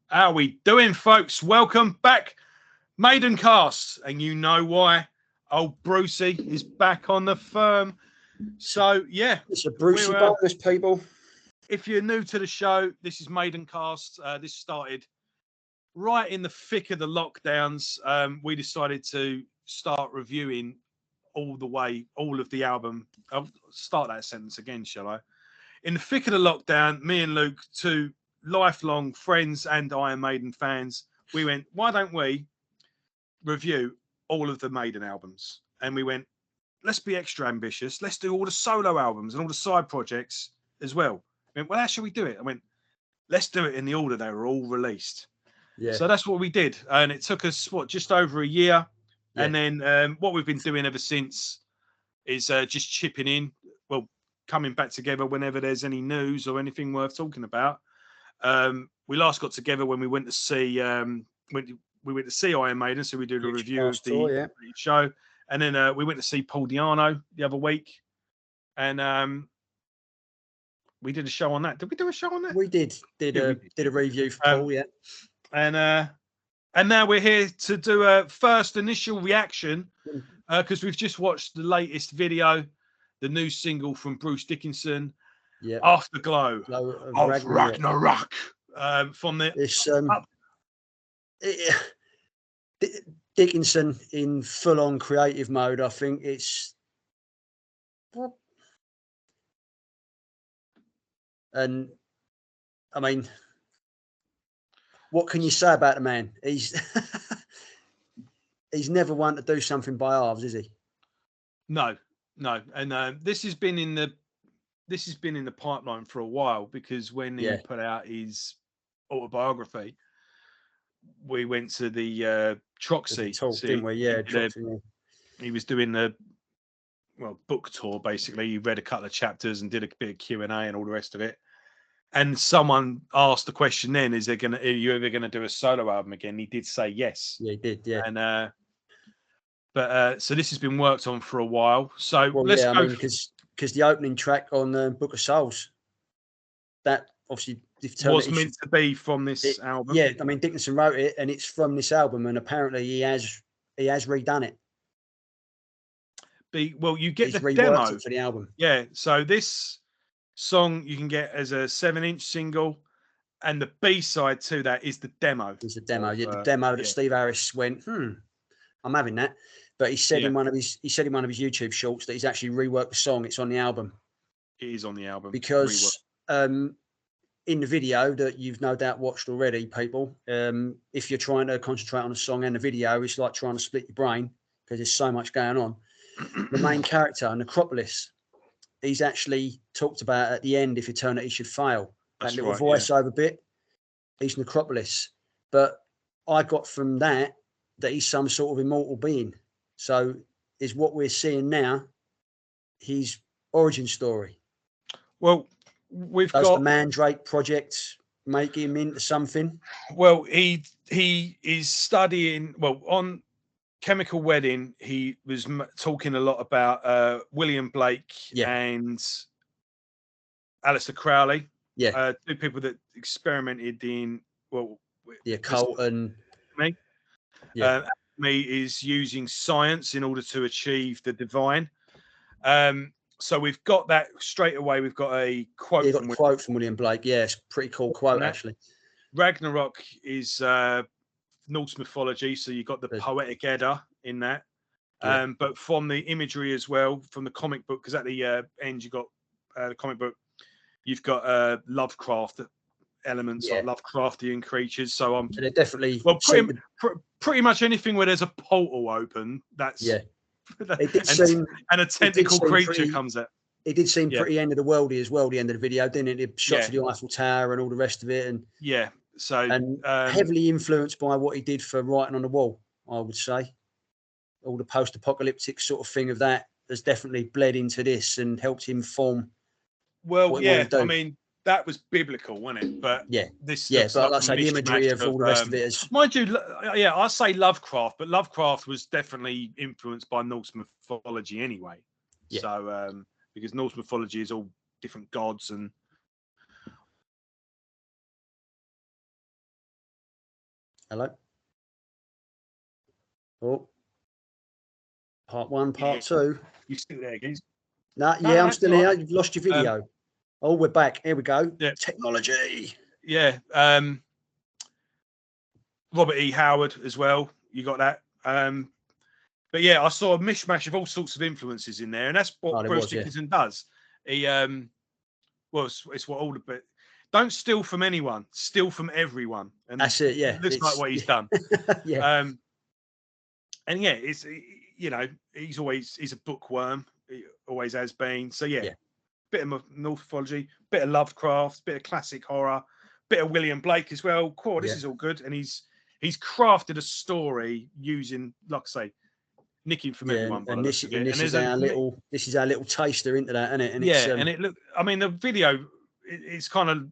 How we doing, folks? Welcome back, Maidencast, and you know why. Old Brucey is back on the firm. So yeah, it's a Brucey bonus, people. If you're new to the show, this is Maidencast. This started right in the thick of the lockdowns. We decided to start reviewing all of the album. I'll start that sentence again, shall I? In the thick of the lockdown, me and Luke, two lifelong friends and Iron Maiden fans, we went, why don't we review all of the Maiden albums? And we went, let's be extra ambitious. Let's do all the solo albums and all the side projects as well. I went, well, how should we do it? I went, let's do it in the order they were all released. Yeah. So that's what we did. And it took us, just over a year. Yeah. And then what we've been doing ever since is just chipping in. Well, coming back together whenever there's any news or anything worth talking about. We last got together when we went to see we went to see Iron Maiden, so we did a review of the show, and then we went to see Paul Di'Anno the other week, and we did a show on that. Did we do a show on that? We did a review for Paul, yeah. And now we're here to do a first initial reaction because we've just watched the latest video, the new single from Bruce Dickinson, Afterglow of Ragnarok. From the Dickinson in full-on creative mode. I think it's and I mean, what can you say about the man? He's he's never one to do something by halves, is he? No. And this has been in the pipeline for a while, because when he put out his autobiography, we went to the Troxy talk, didn't we? Yeah, he was doing the book tour. Basically, he read a couple of chapters and did a bit of Q&A and all the rest of it. And someone asked the question then, are you ever gonna do a solo album again? He did say yes. Yeah, he did, yeah. And so this has been worked on for a while. So let's go. I mean, because the opening track on Book of Souls, that obviously was meant to be from this album. Yeah, I mean, Dickinson wrote it, and it's from this album, and apparently he has redone it. You get the demo for the album. Yeah, so this song you can get as a 7-inch single, and the B-side to that is the demo. It's the demo, the demo that Steve Harris went, I'm having that. But he said in one of his YouTube shorts that he's actually reworked the song. It's on the album. It is on the album because in the video that you've no doubt watched already, people, if you're trying to concentrate on a song and the video, it's like trying to split your brain because there's so much going on. The main character, Necropolis, he's actually talked about at the end, if eternity should fail. That little voiceover bit, he's Necropolis. But I got from that he's some sort of immortal being. So is what we're seeing now his origin story? Well, does the Mandrake project make him into something? Well, he is studying. Well, on Chemical Wedding, he was talking a lot about William Blake and Aleister Crowley. Yeah, two people that experimented in the occult and me. Me is using science in order to achieve the divine. So we've got that straight away. We've got a quote. Yeah, got a quote from William Blake. Yeah, it's a pretty cool quote actually. Ragnarok is Norse mythology, so you've got the poetic Edda in that. But from the imagery as well, from the comic book, because at the end you got the comic book, you've got Lovecraft elements, like Lovecraftian creatures. So they're definitely pretty much anything where there's a portal open. That's it did seem, and a tentacle creature comes out. It did seem pretty end of the worldy as well. The end of the video, didn't it? The shots of the Eiffel Tower and all the rest of it, and heavily influenced by what he did for Writing on the Wall. I would say all the post-apocalyptic sort of thing of that has definitely bled into this and helped him form. Well, I mean, that was biblical, wasn't it? But but like I say, the imagery of all the rest of it is. Mind you, I say Lovecraft, but Lovecraft was definitely influenced by Norse mythology anyway. Yeah. So, because Norse mythology is all different gods and Hello. Oh, part 1, part 2. You still there, guys? No, No, yeah, no, I'm it's still all here. right. You've lost your video. Oh, we're back. Here we go. Yeah. Technology. Yeah. Robert E. Howard as well. You got that. But yeah, I saw a mishmash of all sorts of influences in there, and that's what Bruce Dickinson does. He well, it's what all the but don't steal from anyone, steal from everyone. And that's it. Yeah, looks like what he's done. Yeah. And yeah, it's he's a bookworm. He always has been. So yeah. Bit of mythology, bit of Lovecraft, bit of classic horror, bit of William Blake as well. Cool, this is all good, and he's crafted a story using, like I say, nicking from everyone. And this is our little taster into that, isn't it? And and it look. I mean, the video it's kind of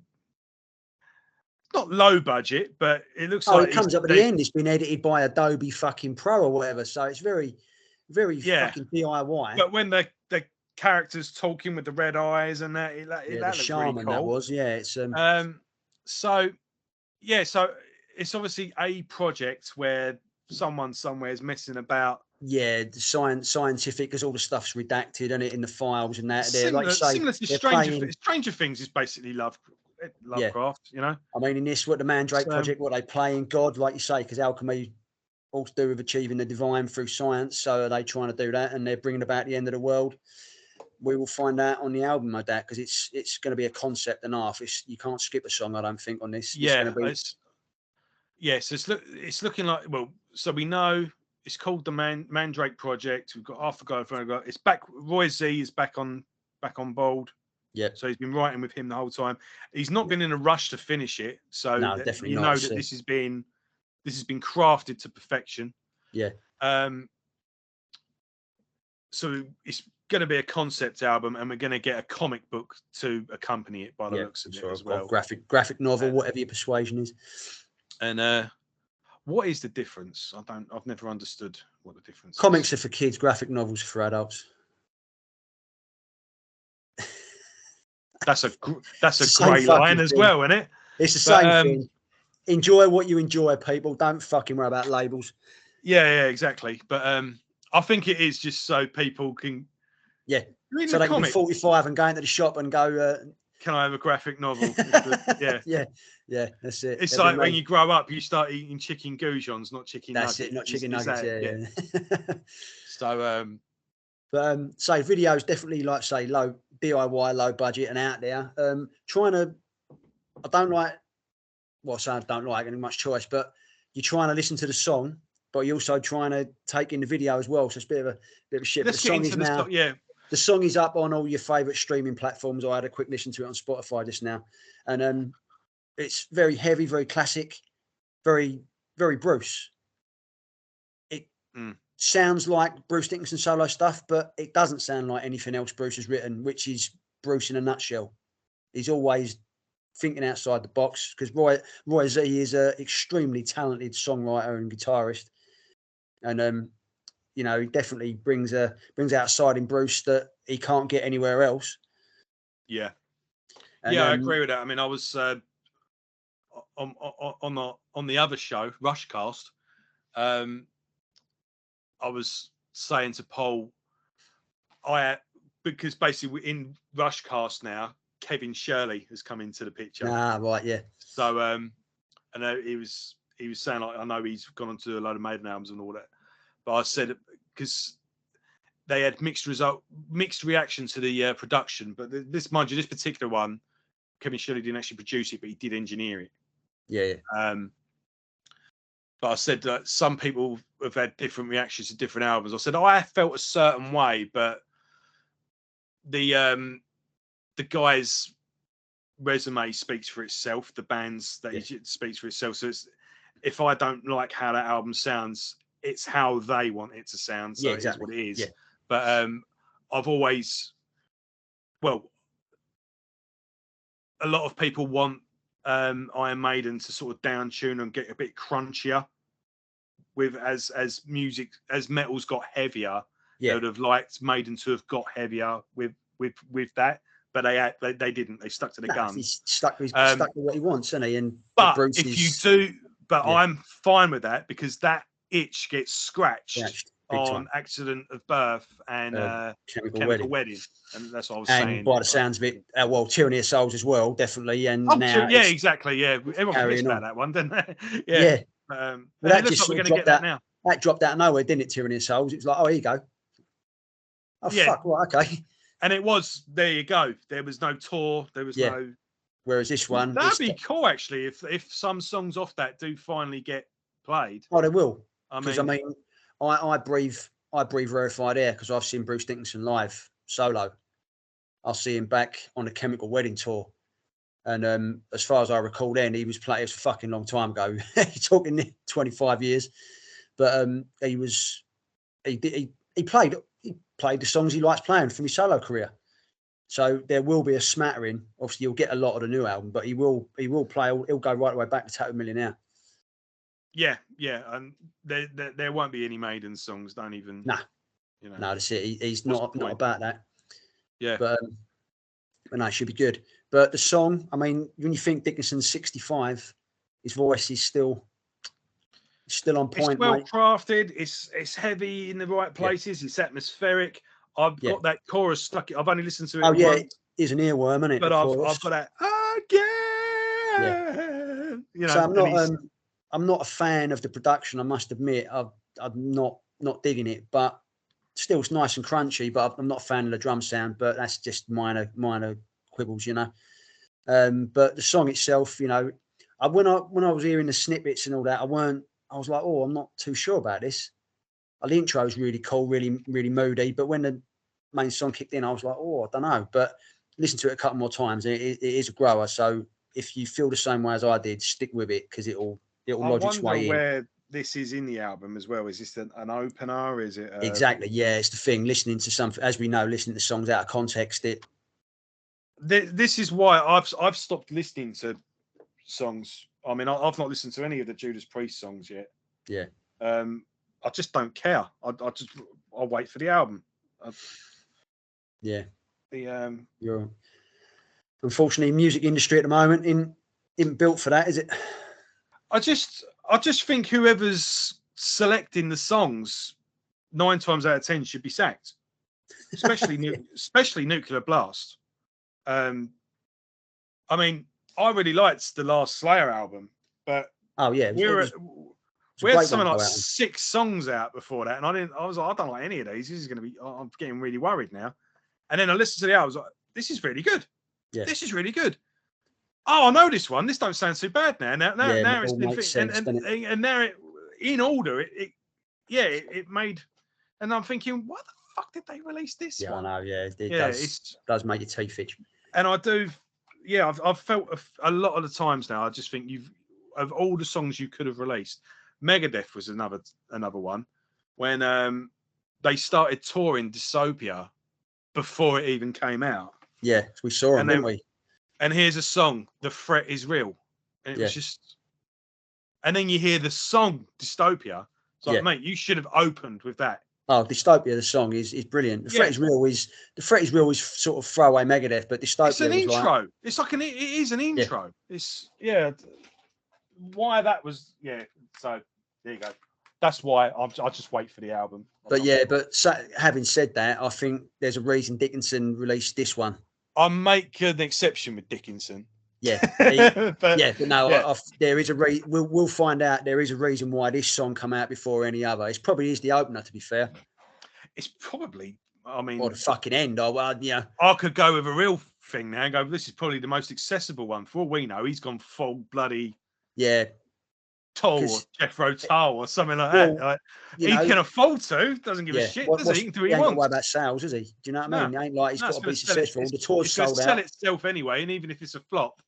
not low budget, but it looks like it comes up at the end. It's been edited by Adobe fucking Pro or whatever, so it's very, very fucking DIY. But when the characters talking with the red eyes and that looked really cool. That was it's so it's obviously a project where someone somewhere is messing about. The scientific, because all the stuff's redacted and it in the files and that. Similar to Stranger Things is basically Lovecraft, you know. I mean, in this, what the Mandrake Project, what they play in God, like you say, because alchemy all to do with achieving the divine through science. So are they trying to do that, and they're bringing about the end of the world? We will find out on the album, no doubt, because it's going to be a concept and half. You can't skip a song, I don't think, on this. It's looking like, well, so we know it's called the Mandrake Project. We've got Afterglow. It's back. Roy Z is back on board. Yeah. So he's been writing with him the whole time. He's not been in a rush to finish it. So no, definitely you not. know that this has been crafted to perfection. Yeah. So it's going to be a concept album, and we're going to get a comic book to accompany it by the looks of it as well. Graphic novel, whatever your persuasion is. And what is the difference? I've never understood what the difference Comics are for kids, graphic novels are for adults. That's a great line as well, isn't it? It's the same thing. Enjoy what you enjoy, people. Don't fucking worry about labels. Yeah, exactly. But I think it is just so people can. Yeah. So they can be 45 and go into the shop and go. Can I have a graphic novel? Yeah, that's it. It's like when you grow up, you start eating chicken goujons, not chicken nuggets. That's it, not chicken nuggets. Yeah. So, say videos definitely, like say, low DIY, low budget, and out there. I don't like any much choice, but you're trying to listen to the song, but you're also trying to take in the video as well. So it's a bit of a shit. Let's get into the song. Yeah. The song is up on all your favourite streaming platforms. I had a quick listen to it on Spotify just now, and it's very heavy, very classic, very, very Bruce. It sounds like Bruce Dickinson solo stuff, but it doesn't sound like anything else Bruce has written, which is Bruce in a nutshell. He's always thinking outside the box, because Roy Z is an extremely talented songwriter and guitarist, and he definitely brings out a side in Bruce that he can't get anywhere else. Yeah, I agree with that. I mean, I was on the other show, Rushcast. I was saying to Paul, because basically we're in Rushcast now, Kevin Shirley has come into the picture. Ah, right, yeah. So I know he was saying, like, I know he's gone on to a load of Maiden albums and all that, but I said, because they had mixed reaction to the production, but this particular one, Kevin Shirley didn't actually produce it, but he did engineer it. Yeah. But I said that some people have had different reactions to different albums. I said, I felt a certain way, but the guy's resume speaks for itself. The band's it speaks for itself. So if I don't like how that album sounds, it's how they want it to sound. So exactly. It's what it is. Yeah. But I've always, a lot of people want Iron Maiden to sort of down tune and get a bit crunchier with as music, as metal's got heavier. They would have liked Maiden to have got heavier with that, but they didn't. They stuck to the guns. He's stuck with what he wants, isn't he? And but But I'm fine with that because that itch gets scratched on time. Accident of Birth and Chemical Wedding. And that's what I was and saying. by the sounds of it, well, Tyranny of Souls as well, definitely. And now, exactly. Yeah, everyone forgets about that one, don't they? yeah. But that looks just like we're sort going of to get that now. That dropped out of nowhere, didn't it? Tyranny of Souls. It was like, oh, here you go. Oh fuck! Well, okay. And it was, there you go. There was no tour. There was no. Whereas this one, that'd be cool actually. If some songs off that do finally get played. Oh, they will. I mean, I breathe rarefied air because I've seen Bruce Dickinson live solo. I'll see him back on the Chemical Wedding tour, and as far as I recall, then he was playing. It was a fucking long time ago. You're talking 25 years, but he played the songs he likes playing from his solo career. So there will be a smattering. Obviously, you'll get a lot of the new album, but he will play. He'll go right away back to Tattoo Millionaire. Yeah, and there won't be any Maiden songs. Don't even. Nah, no, that's it. He's not about that. Yeah, but no, it should be good. But the song, I mean, when you think Dickinson's 65, his voice is still on point. It's well crafted. It's heavy in the right places. It's atmospheric. I've got that chorus stuck. I've only listened to it. Oh yeah, once, it's an earworm, isn't it? But I've got that again. Yeah. So I'm not a fan of the production. I must admit, I'm not digging it, but still, it's nice and crunchy. But I'm not a fan of the drum sound. But that's just minor quibbles, But the song itself, when I was hearing the snippets and all that, I was like, oh, I'm not too sure about this. The intro is really cool, really, really moody. But when the main song kicked in, I was like, oh, I don't know. But listen to it a couple more times. It is a grower. So if you feel the same way as I did, stick with it because it'll lodge its way in. Where this is in the album as well. Is this an opener? Is it exactly? Yeah, it's the thing. Listening to something, as we know, listening to songs out of context. This is why I've stopped listening to songs. I mean, I've not listened to any of the Judas Priest songs yet. Yeah. I just don't care. I'll wait for the album. Yeah. You're unfortunately music industry at the moment isn't built for that, is it? I just think whoever's selecting the songs 9 times out of 10 should be sacked, especially Nuclear Blast. I mean, I really liked the last Slayer album, but we had something like 6 songs out before that, and I was like, I don't like any of these. This is going to be. I'm getting really worried now. And then I listened to the album. I was like, this is really good. Yeah. This is really good. Oh, I know this one. This don't sound too bad now. Now it's been and now it in order. It made. And I'm thinking, why the fuck did they release this? Yeah, one? I know. Yeah, it does make your teeth itch. And I do. Yeah, I've felt a lot of the times now. I just think of all the songs you could have released. Megadeth was another one when they started touring Dystopia before it even came out. Yeah, we saw them, didn't we? And here's a song, The Threat Is Real. And it was just... And then you hear the song Dystopia. It's like, mate, you should have opened with that. Oh, Dystopia, the song is brilliant. The Threat Is Real is sort of throwaway Megadeth, but Dystopia it's an intro. It's like it is an intro. Yeah. It's why that was so there you go. That's why I just wait for the album. But having said that, I think there's a reason Dickinson released this one. I'll make an exception with Dickinson. Yeah, there is a reason. We'll find out. There is a reason why this song come out before any other. It probably is the opener, to be fair. It's probably. I mean, or the fucking end. I could go with a real thing now and go. This is probably the most accessible one. For all we know, he's gone full bloody. Yeah. Toll or Jethro Tull or something like that. Like, he can afford to. Doesn't give a shit, does he? He can do what he wants. He ain't worry about sales, is he? Do you know what I mean? He ain't like he's got to be successful. The tour's sold out. It's sell itself anyway, and even if it's a flop,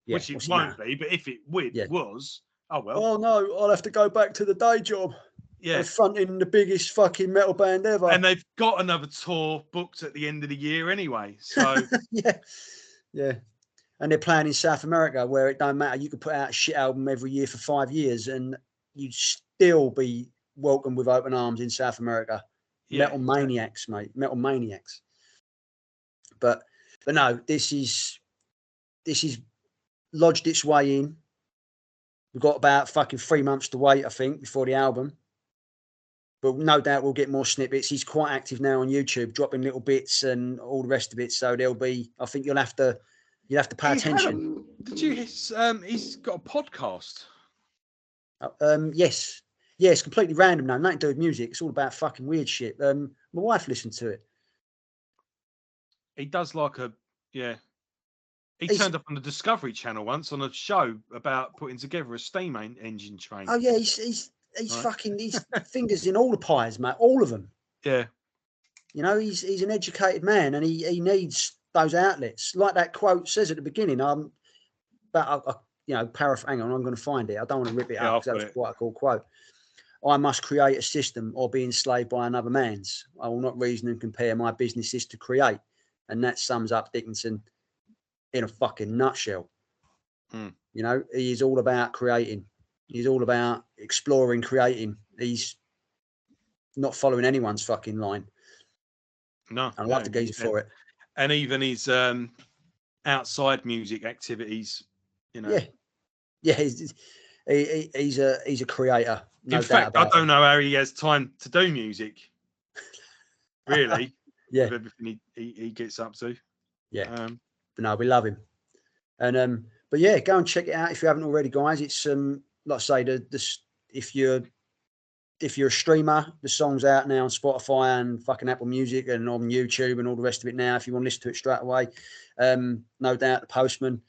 which it won't be, but if it was, oh well. Oh no, I'll have to go back to the day job. Yeah, fronting the biggest fucking metal band ever. And they've got another tour booked at the end of the year anyway. So yeah. And they're playing in South America where it don't matter. You could put out a shit album every year for 5 years and you'd still be welcomed with open arms in South America. Yeah, metal maniacs, mate. Metal maniacs. But no, this is lodged its way in We've got about fucking 3 months to wait, I think, before the album. But no doubt we'll get more snippets. He's quite active now on YouTube, dropping little bits and all the rest of it. So there'll be, I think you'll have to pay attention. Did you? He's got a podcast. Yes. Yeah, it's completely random now. Nothing to do with music. It's all about fucking weird shit. My wife listened to it. He does like He turned up on the Discovery Channel once on a show about putting together a steam engine train. Oh yeah, he's right. Fucking he's fingers in all the pies, mate. All of them. Yeah. You know, he's an educated man, and he needs those outlets. Like that quote says at the beginning. But hang on, I'm going to find it. I don't want to rip it up because that was quite a cool quote. I must create a system or be enslaved by another man's. I will not reason and compare. My business is to create. And that sums up Dickinson in a fucking nutshell. You know, he is all about creating. He's all about exploring, creating. He's not following anyone's fucking line. No. I love the geezer for it. And even his outside music activities, you know. Yeah, he's a creator. No in fact, I don't know how he has time to do music. Really. Yeah. With everything he gets up to. Yeah. But no, we love him. And but yeah, go and check it out if you haven't already, guys. It's like I say, if you're a streamer, the song's out now on Spotify and fucking Apple Music and on YouTube and all the rest of it now. If you want to listen to it straight away, no doubt the Postman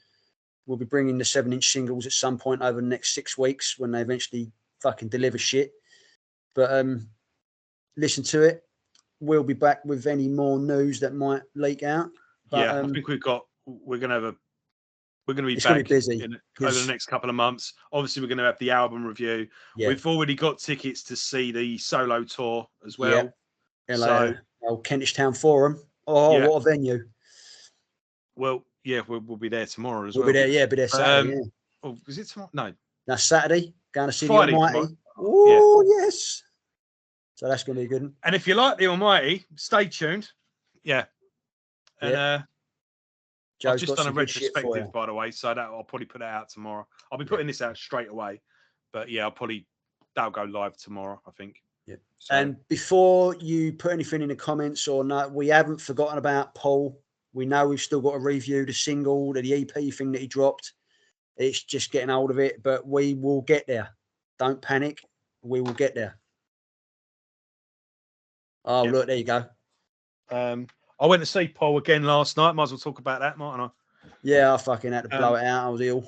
will be bringing the 7-inch singles at some point over the next 6 weeks when they eventually fucking deliver shit. But listen to it. We'll be back with any more news that might leak out. But, I think we're going to be it's back gonna be busy over the next couple of months. Obviously, we're going to have the album review. Yeah. We've already got tickets to see the solo tour as well. Yeah. So, Kentish Town Forum. Oh, what a venue! Well, yeah, we'll be there tomorrow as well. We'll be there, yeah, Saturday. Oh, is it tomorrow? No, that's Saturday. Going to see Friday, the Almighty. Oh, yes. So that's going to be good. And if you like the Almighty, stay tuned. Yeah. And I've just done a retrospective, by the way, so that I'll probably put it out tomorrow. I'll be putting this out straight away, but yeah, that'll go live tomorrow, I think. Yeah. So, and before you put anything in the comments or not, we haven't forgotten about Paul. We know we've still got to review the single, the EP thing that he dropped. It's just getting hold of it, but we will get there. Don't panic. We will get there. Oh, look, there you go. I went to see Paul again last night. Might as well talk about that, mightn't I? Yeah, I fucking had to blow it out. I was ill.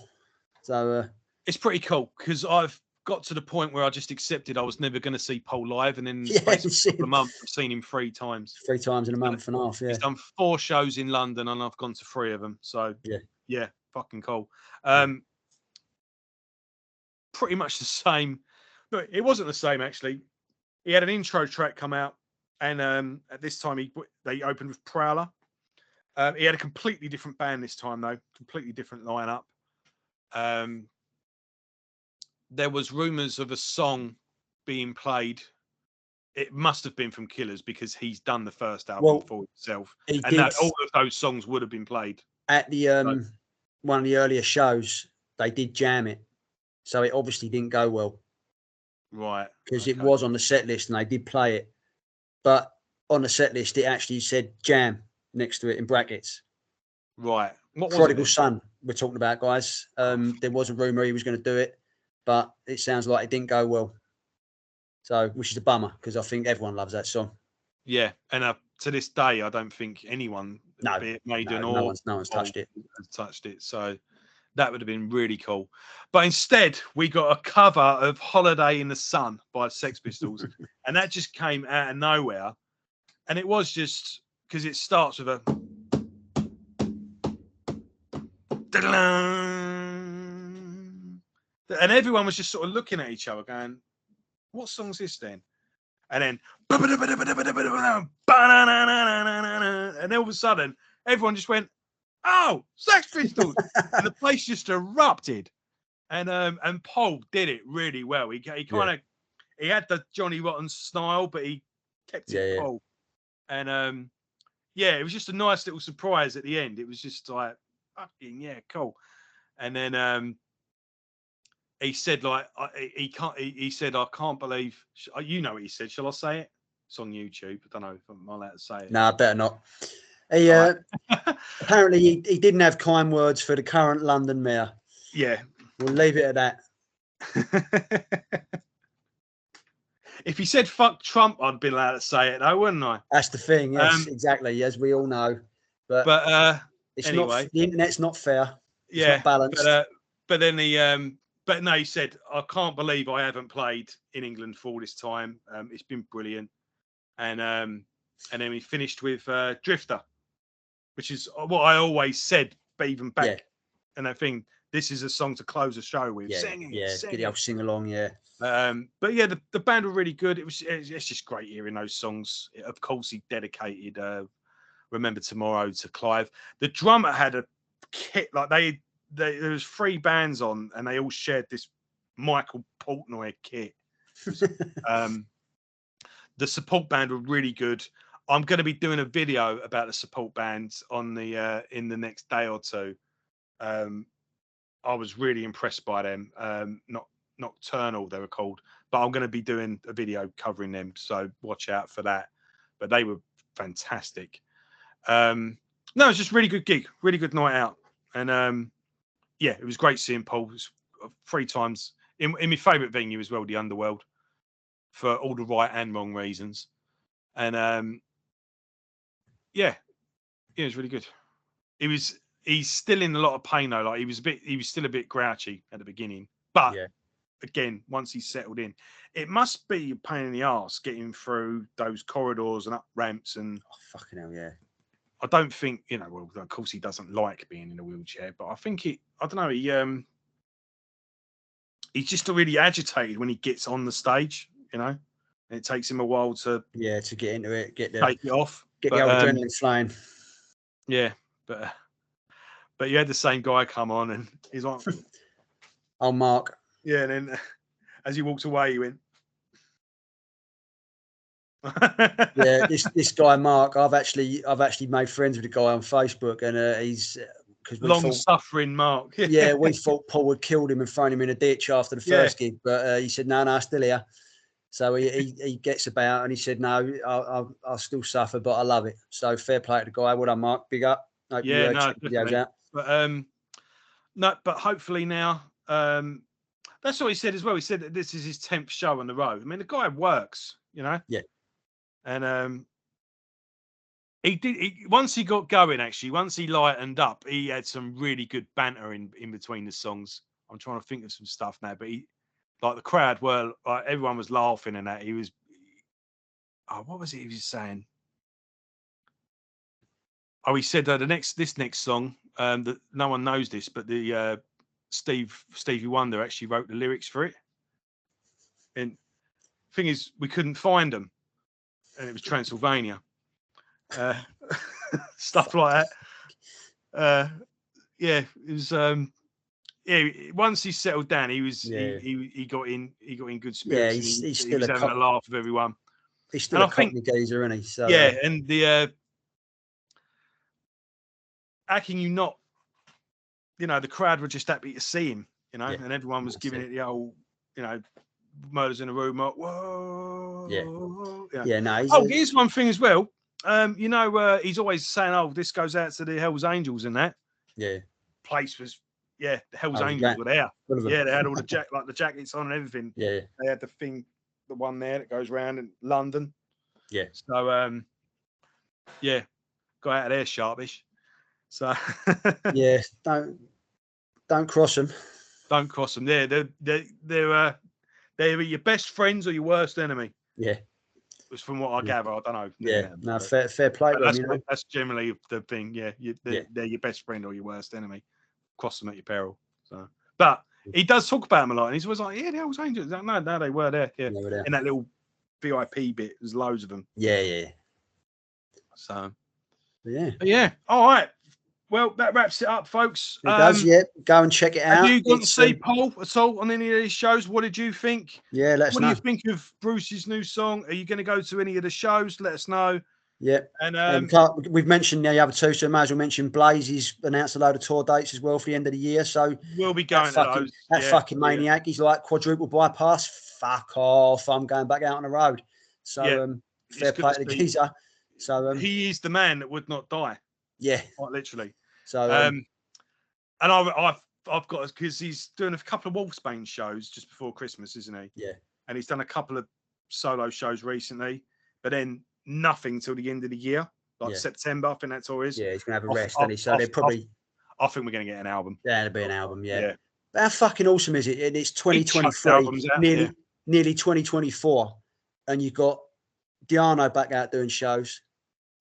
So it's pretty cool because I've got to the point where I just accepted I was never going to see Paul live. And in the space of a couple of months, I've seen him 3 times. 3 times in a month and a half, yeah. He's done 4 shows in London and I've gone to 3 of them. So, yeah, fucking cool. Pretty much the same. No, it wasn't the same, actually. He had an intro track come out. And at this time, they opened with Prowler. He had a completely different band this time, though. Completely different lineup. There was rumours of a song being played. It must have been from Killers because he's done the first album for himself. And all of those songs would have been played. At the one of the earlier shows, they did jam it. So it obviously didn't go well. Right. Because it was on the set list and they did play it. But on the set list, it actually said jam next to it in brackets. Right. What was Prodigal Son, we're talking about, guys. There was a rumour he was going to do it, but it sounds like it didn't go well. So, which is a bummer, because I think everyone loves that song. Yeah. And to this day, I don't think anyone, be it Maiden or no one's touched it. Has touched it. So that would have been really cool. But instead, we got a cover of Holiday in the Sun by Sex Pistols. And that just came out of nowhere. And it was just because it starts with a. And everyone was just sort of looking at each other going, what song's this then? And then. And all of a sudden, everyone just went, oh, Sex Pistols. And the place just erupted. And Paul did it really well. He kind of, he had the Johnny Rotten style, but he kept it Paul. And it was just a nice little surprise at the end. It was just like, fucking cool. And then he said like he can't. He said I can't believe. You know what he said? Shall I say it? It's on YouTube. I don't know if I'm allowed to say it. No, I better not. He apparently he didn't have kind words for the current London mayor. Yeah, we'll leave it at that. If he said "fuck Trump," I'd be allowed to say it, though, wouldn't I? That's the thing. Yes, exactly. As we all know, but it's anyway, not the internet's not fair. It's yeah, not balanced. But then but no, he said, "I can't believe I haven't played in England for all this time. It's been brilliant." And then we finished with Drifter, which is what I always said, but even back and that thing. This is a song to close the show with. Singing, get the old sing along, But yeah, the band were really good. It's just great hearing those songs. Of course, he dedicated "Remember Tomorrow" to Clive. The drummer had a kit like there was 3 bands on, and they all shared this Michael Portnoy kit. The support band were really good. I'm going to be doing a video about the support bands on the in the next day or two. I was really impressed by them. Nocturnal, they were called, but I'm going to be doing a video covering them, so watch out for that. But they were fantastic. No, it's just really good gig, really good night out, and yeah, it was great seeing Paul. It was 3 times in my favourite venue as well, the Underworld, for all the right and wrong reasons, and yeah, it was really good. He's still in a lot of pain though. Like he was still a bit grouchy at the beginning, but again, once he's settled in, it must be a pain in the arse getting through those corridors and up ramps and fucking hell, yeah. I don't think, well, of course he doesn't like being in a wheelchair, but I think I don't know, he's just really agitated when he gets on the stage, and it takes him a while to get into it, take it off, the old adrenaline flying. Yeah, but you had the same guy come on and he's like, "Oh, Mark." Yeah, and then as he walked away, he went. Yeah, this guy Mark, I've actually made friends with the guy on Facebook, and he's because suffering Mark. Yeah, we thought Paul had killed him and thrown him in a ditch after the first gig, but he said no, still here. So he gets about, and he said no, I'll still suffer, but I love it. So fair play to the guy. Well done, Mark. Big up. Hope you check the videos out. But no, but hopefully now. That's what he said as well. He said that this is his 10th show on the road. I mean, the guy works, Yeah. And once he got going, actually, once he lightened up, he had some really good banter in between the songs. I'm trying to think of some stuff now, but the crowd were, everyone was laughing and that. He was, what was it he was saying? Oh, he said this next song, that no one knows this, but the Stevie Wonder actually wrote the lyrics for it. And thing is, we couldn't find them, and it was Transylvania, stuff like that. Yeah, it was. Once he settled down, he was. He got in good spirits. Yeah, he's he was having a laugh with everyone. He's still a cockney geezer, isn't he? So, yeah, and the how can you not? The crowd were just happy to see him, and everyone was giving it the old, Murders in a Room. Whoa. Yeah. No. Here's one thing as well. He's always saying, "Oh, this goes out to the Hell's Angels," and that. Yeah. Place was, the Hell's Angels were there. Yeah, they had all the jackets on and everything. Yeah. They had the one there that goes around in London. Yeah. So, got out of there sharpish. So. Yeah. Don't cross them. Don't cross them. They're your best friends or your worst enemy. Yeah. Was from what I gather. I don't know. Yeah. No, fair play. That's generally the thing. Yeah. They're your best friend or your worst enemy. Cross them at your peril. So, but he does talk about them a lot, and he's always like, "Yeah, the Hell's Angels." No, they were there. Yeah. They were there. In that little VIP bit, there's loads of them. Yeah. So. Yeah. All right. Well, that wraps it up, folks. It does, yeah. Go and check it out. Have you gone to see Paul at all on any of these shows? What did you think? Yeah, let us know. What do you think of Bruce's new song? Are you going to go to any of the shows? Let us know. Yeah. And we've mentioned the other two, so may as well mention Blaze. He's announced a load of tour dates as well for the end of the year. So we'll be going to those. That fucking maniac, he's like quadruple bypass. Fuck off. I'm going back out on the road. So fair play to the geezer. So he is the man that would not die. Yeah. Quite literally. So and I've got, because he's doing a couple of Wolfsbane shows just before Christmas, isn't he? Yeah. And he's done a couple of solo shows recently, but then nothing till the end of the year, like September. I think that's all is. Yeah, he's gonna have a rest, and so they're probably. I think we're gonna get an album. Yeah, it'll be an album. Yeah. How fucking awesome is it? And it's 2023, out, nearly 2024, and you've got Diano back out doing shows,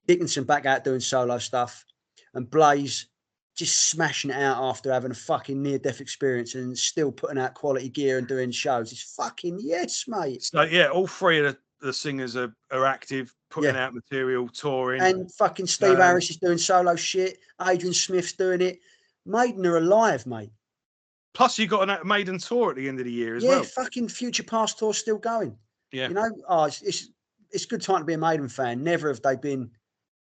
Dickinson back out doing solo stuff, and Blaze just smashing it out after having a fucking near-death experience and still putting out quality gear and doing shows. It's fucking yes, mate. So all three of the singers are active, putting out material, touring. And fucking Steve Harris is doing solo shit. Adrian Smith's doing it. Maiden are alive, mate. Plus, you got a Maiden tour at the end of the year as well. Yeah, fucking Future Past tour still going. Yeah, you know, it's a good time to be a Maiden fan. Never have they been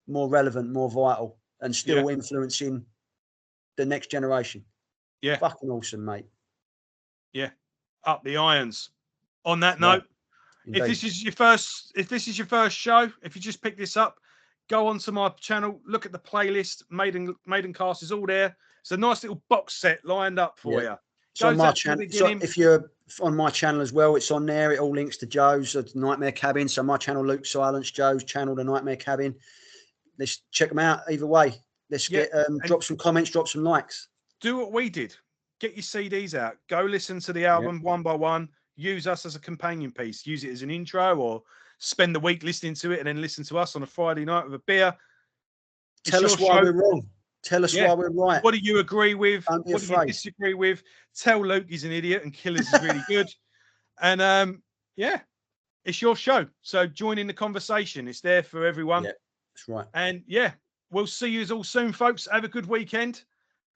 more relevant, more vital, and still influencing the next generation. Yeah, fucking awesome, mate. Yeah, up the irons. On that note, if this is your first show, if you just picked this up, go onto my channel, look at the playlist. Maidencast is all there. It's a nice little box set lined up for you. So on my channel, so if you're on my channel as well, it's on there. It all links to Joe's Nightmare Cabin. So my channel, Luke Silence, Joe's channel, The Nightmare Cabin. Let's check them out either way. Let's get drop some comments, drop some likes. Do what we did. Get your CDs out. Go listen to the album one by one. Use us as a companion piece. Use it as an intro, or spend the week listening to it and then listen to us on a Friday night with a beer. Tell us why we're wrong. Tell us why we're right. What do you agree with? What do you disagree with? Tell Luke he's an idiot and Killers is really good. And it's your show. So join in the conversation. It's there for everyone. Yeah, that's right. And we'll see you all soon, folks. Have a good weekend.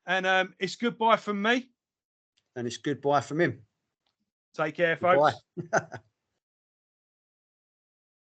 And it's goodbye from me. And it's goodbye from him. Take care, folks. Bye.